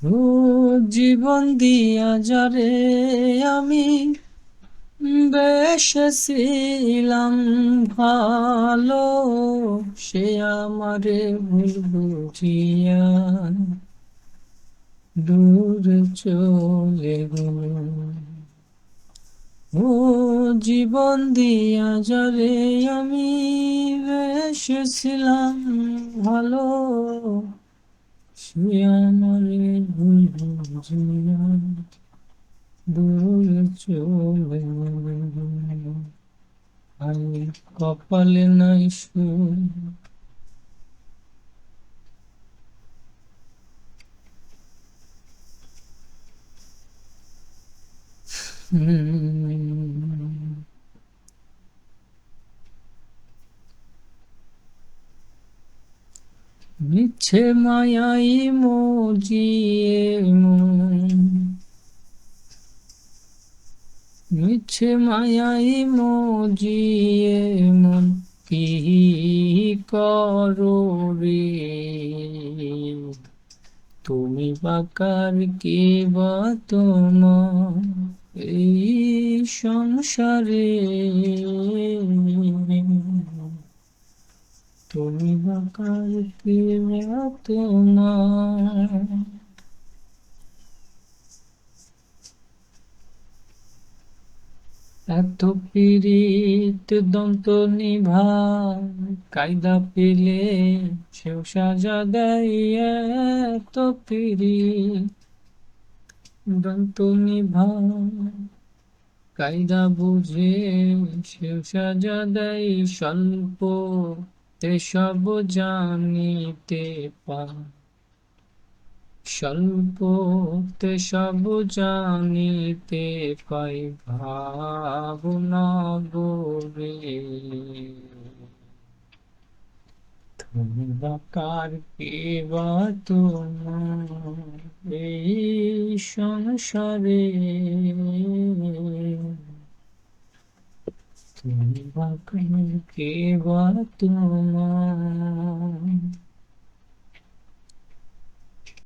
ও জীবন দিয়া যারে আমি বেসেছিলাম ভালো, সে আমারে ভুল বুঝিয়া দূরে চলে গেল। ও জীবন দিয়া যারে আমি বেসেছিলাম ভালো, সে আমারে ভুল বুঝিয়া দূরে চলে গেল। আমি কপালে নাই সুর। মিছে মায়াই মজিয়ে মন, মিছে মায়াই মজিয়ে মন, কি করো রে তুমি বাকার কে বা তোমার এই সংসারে, তুমি বাকার কে বা তোমার। এত পীড়িত দন্ত নিভার কায়দা পেলে সেও সাজা দেয়। এত পীড়িত দন্ত নিভার কায়দা বুঝে সেও সাজা দেয়। স্বল্প তে সব জানিতে পার, স্বল্পতে সব জানিতে পাই ভাবনা গরে। তুমি বাকার কে বা তোমার এই সংসারে, তুমি বাকার কে বা তোমার।